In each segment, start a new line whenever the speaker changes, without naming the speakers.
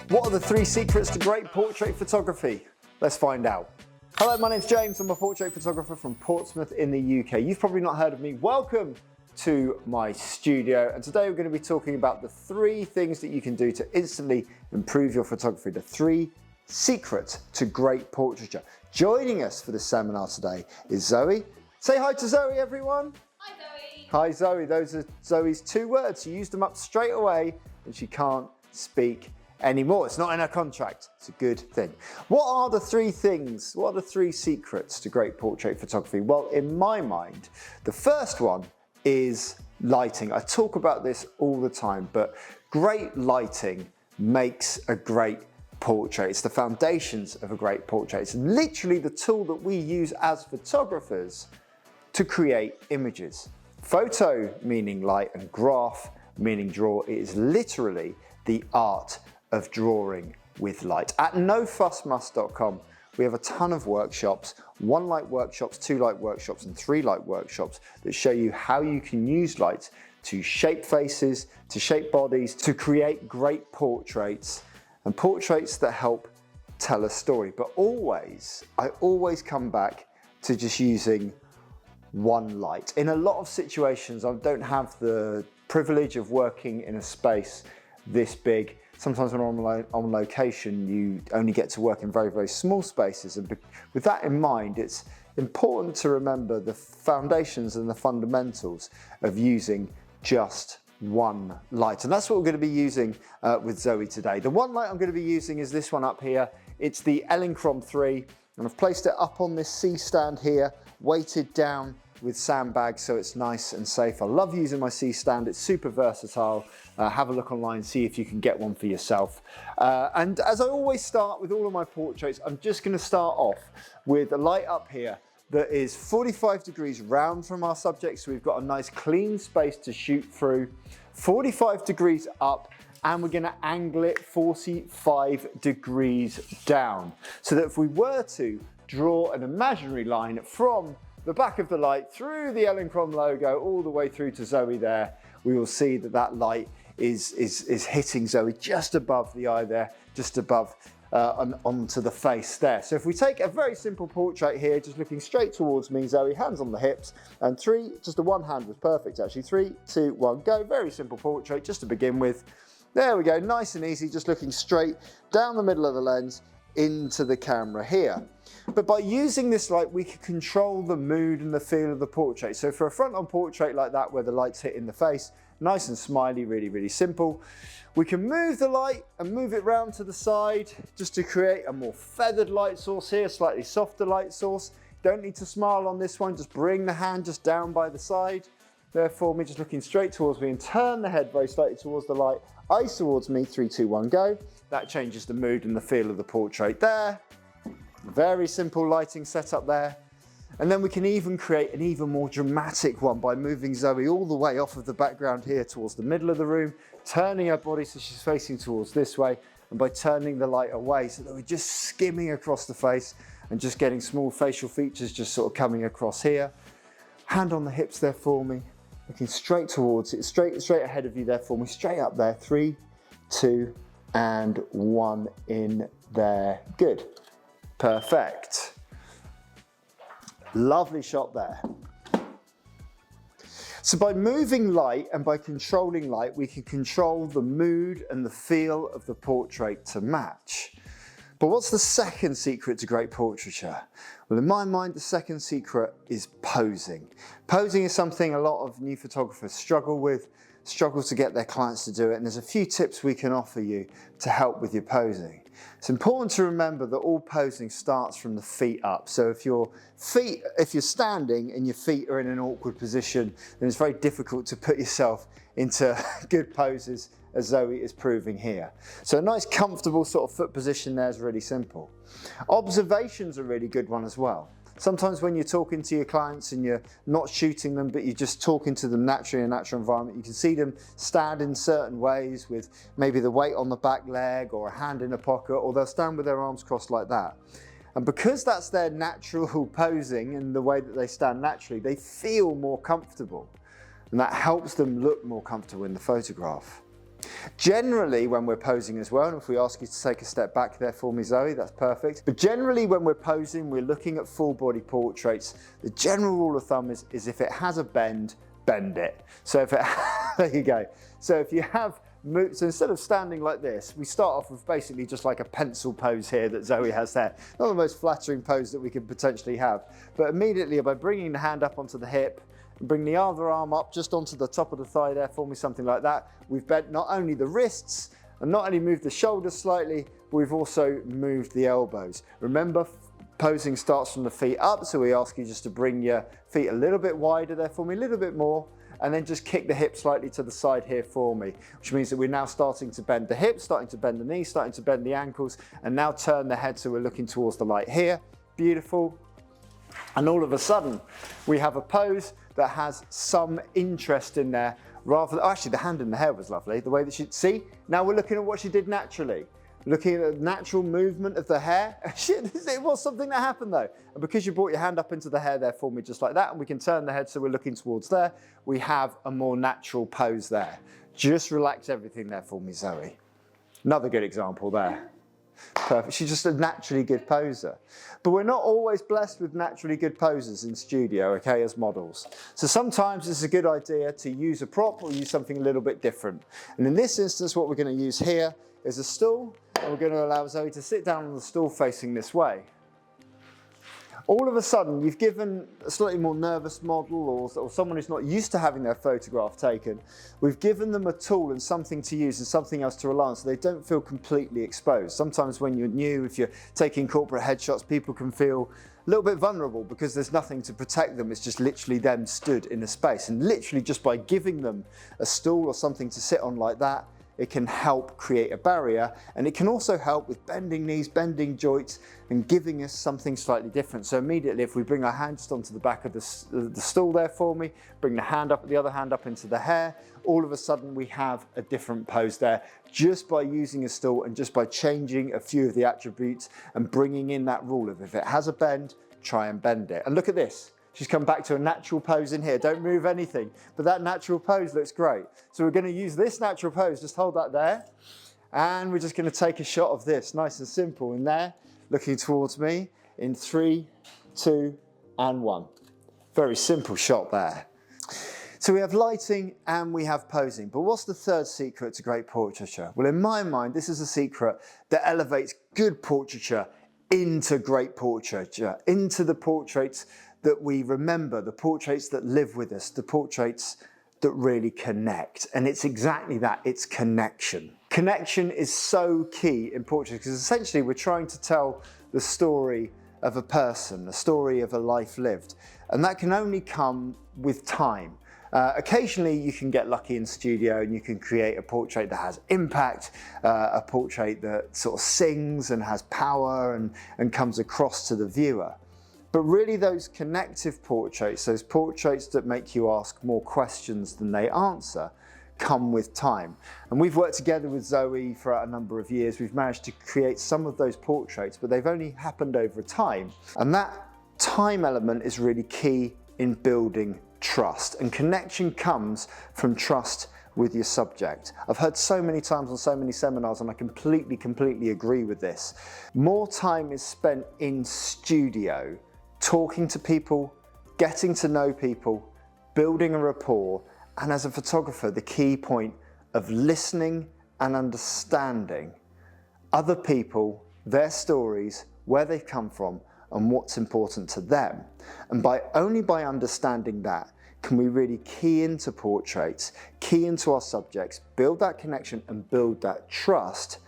What are the 3 secrets to great portrait photography? Let's find out. Hello, my name's James. I'm a portrait photographer from Portsmouth in the UK. You've probably not heard of me. Welcome to my studio. And today we're going to be talking about the 3 things that you can do to instantly improve your photography. The 3 secrets to great portraiture. Joining us for this seminar today is Zoe. Say hi to Zoe, everyone.
Hi, Zoe.
Hi, Zoe. Those are Zoe's 2 words. She used them up straight away and she can't speak anymore. It's not in her contract. It's a good thing. What are the 3 things? What are the 3 secrets to great portrait photography? Well, in my mind, the first one is lighting. I talk about this all the time, but great lighting makes a great portrait. It's the foundations of a great portrait. It's literally the tool that we use as photographers to create images. Photo meaning light and graph meaning draw. It is literally the art of drawing with light. At nofussmust.com, we have a ton of workshops, 1 light workshops, 2 light workshops, and 3 light workshops that show you how you can use light to shape faces, to shape bodies, to create great portraits, and portraits that help tell a story. But I always come back to just using 1 light. In a lot of situations, I don't have the privilege of working in a space this big. Sometimes when I'm on location, you only get to work in very, very small spaces. And with that in mind, it's important to remember the foundations and the fundamentals of using just 1 light. And that's what we're going to be using with Zoe today. The 1 light I'm going to be using is this one up here. It's the Elinchrom 3, and I've placed it up on this C stand here, weighted down with sandbags so it's nice and safe. I love using my C stand. It's super versatile. Have a look online, see if you can get one for yourself. And as I always start with all of my portraits, I'm just going to start off with a light up here that is 45 degrees round from our subject, so we've got a nice clean space to shoot through, 45 degrees up, and we're going to angle it 45 degrees down, so that if we were to draw an imaginary line from the back of the light through the Elinchrom logo all the way through to Zoe there, we will see that that light is hitting Zoe just above the eye there, just above onto the face there. So if we take a very simple portrait here, just looking straight towards me, Zoe, hands on the hips, and 3, just the 1 hand was perfect actually. 3, 2, 1, go. Very simple portrait just to begin with. There we go, nice and easy, just looking straight down the middle of the lens into the camera here. But by using this light, we can control the mood and the feel of the portrait. So for a front-on portrait like that, where the light's hitting the face, nice and smiley, really, really simple. We can move the light and move it round to the side just to create a more feathered light source here, slightly softer light source. Don't need to smile on this one, just bring the hand just down by the side. There for me, just looking straight towards me, and turn the head very slightly towards the light. Eyes towards me, 3, 2, 1, go. That changes the mood and the feel of the portrait there. Very simple lighting setup there. And then we can even create an even more dramatic one by moving Zoe all the way off of the background here towards the middle of the room, turning her body so she's facing towards this way, and by turning the light away so that we're just skimming across the face and just getting small facial features just sort of coming across here. Hand on the hips there for me, looking straight towards it, straight ahead of you there for me, straight up there, 3, 2, and 1 in there. Good. Perfect. Lovely shot there. So by moving light and by controlling light, we can control the mood and the feel of the portrait to match. But what's the second secret to great portraiture? Well, in my mind, the second secret is posing. Posing is something a lot of new photographers struggle to get their clients to do it, and there's a few tips we can offer you to help with your posing. It's important to remember that all posing starts from the feet up. So if you're standing and your feet are in an awkward position, then it's very difficult to put yourself into good poses, as Zoe is proving here. So a nice comfortable sort of foot position there is really simple. Observation's a really good one as well. Sometimes when you're talking to your clients and you're not shooting them, but you're just talking to them naturally in a natural environment, you can see them stand in certain ways with maybe the weight on the back leg or a hand in a pocket, or they'll stand with their arms crossed like that. And because that's their natural posing and the way that they stand naturally, they feel more comfortable. And that helps them look more comfortable in the photograph. Generally, when we're posing as well, and if we ask you to take a step back there for me, Zoe, that's perfect. But generally, when we're posing, we're looking at full body portraits. The general rule of thumb is if it has a bend, bend it. So if it, there you go. So if you have, so instead of standing like this, we start off with basically just like a pencil pose here that Zoe has there. Not the most flattering pose that we could potentially have. But immediately by bringing the hand up onto the hip, bring the other arm up just onto the top of the thigh there for me, something like that. We've bent not only the wrists and not only moved the shoulders slightly, but we've also moved the elbows. Remember, posing starts from the feet up, so we ask you just to bring your feet a little bit wider there for me, a little bit more, and then just kick the hip slightly to the side here for me, which means that we're now starting to bend the hips, starting to bend the knees, starting to bend the ankles, and now turn the head so we're looking towards the light here. Beautiful. And all of a sudden, we have a pose that has some interest in there, rather than, actually the hand in the hair was lovely, the way that she, see, now we're looking at what she did naturally. Looking at the natural movement of the hair. It was something that happened though. And because you brought your hand up into the hair there for me just like that, and we can turn the head so we're looking towards there, we have a more natural pose there. Just relax everything there for me, Zoe. Another good example there. Perfect. She's just a naturally good poser. But we're not always blessed with naturally good posers in studio, okay, as models. So sometimes it's a good idea to use a prop or use something a little bit different. And in this instance, what we're going to use here is a stool, and we're going to allow Zoe to sit down on the stool facing this way. All of a sudden, you've given a slightly more nervous model or someone who's not used to having their photograph taken, we've given them a tool and something to use and something else to rely on so they don't feel completely exposed. Sometimes when you're new, if you're taking corporate headshots, people can feel a little bit vulnerable because there's nothing to protect them. It's just literally them stood in a space. And literally just by giving them a stool or something to sit on like that, it can help create a barrier, and it can also help with bending knees, bending joints, and giving us something slightly different. So immediately, if we bring our hand just onto the back of the stool there for me, bring the hand up, the other hand up into the hair, all of a sudden we have a different pose there, just by using a stool and just by changing a few of the attributes and bringing in that rule of if it has a bend, try and bend it. And look at this. She's come back to a natural pose in here. Don't move anything, but that natural pose looks great. So we're going to use this natural pose, just hold that there. And we're just going to take a shot of this, nice and simple in there, looking towards me in 3, 2, and 1. Very simple shot there. So we have lighting and we have posing, but what's the third secret to great portraiture? Well, in my mind, this is a secret that elevates good portraiture into great portraiture, into the portraits that we remember, the portraits that live with us, the portraits that really connect. And it's exactly that, it's connection. Connection is so key in portraits because essentially we're trying to tell the story of a person, the story of a life lived. And that can only come with time. Occasionally you can get lucky in studio and you can create a portrait that has impact, a portrait that sort of sings and has power and comes across to the viewer. But really those connective portraits, those portraits that make you ask more questions than they answer, come with time. And we've worked together with Zoe for a number of years. We've managed to create some of those portraits, but they've only happened over time. And that time element is really key in building trust. And connection comes from trust with your subject. I've heard so many times on so many seminars, and I completely agree with this. More time is spent in studio talking to people, getting to know people, building a rapport, and as a photographer, the key point of listening and understanding other people, their stories, where they've come from, and what's important to them. And only by understanding that can we really key into portraits, key into our subjects, build that connection and build that trust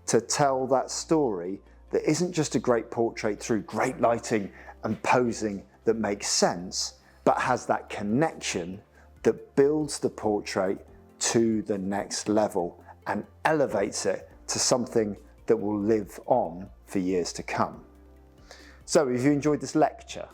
to tell that story that isn't just a great portrait through great lighting and posing that makes sense, but has that connection that builds the portrait to the next level and elevates it to something that will live on for years to come. So, have you enjoyed this lecture?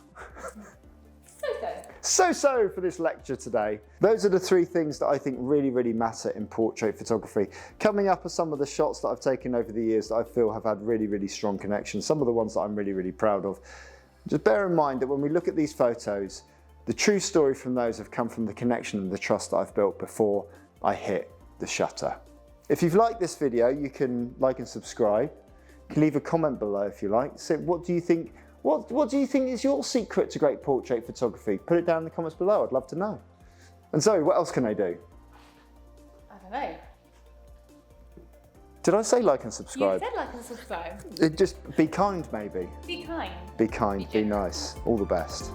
So for this lecture today. Those are the 3 things that I think really matter in portrait photography. Coming up are some of the shots that I've taken over the years that I feel have had really strong connections, some of the ones that I'm really proud of. Just bear in mind that when we look at these photos, the true story from those have come from the connection and the trust that I've built before I hit the shutter. If you've liked this video, you can like and subscribe. You can leave a comment below if you like. So what do you think? What do you think is your secret to great portrait photography? Put it down in the comments below. I'd love to know. And Zoe, what else can they do?
I don't know.
Did I say like and subscribe?
You said like and subscribe.
Just be kind, maybe.
Be kind.
Be kind, be nice. All the best.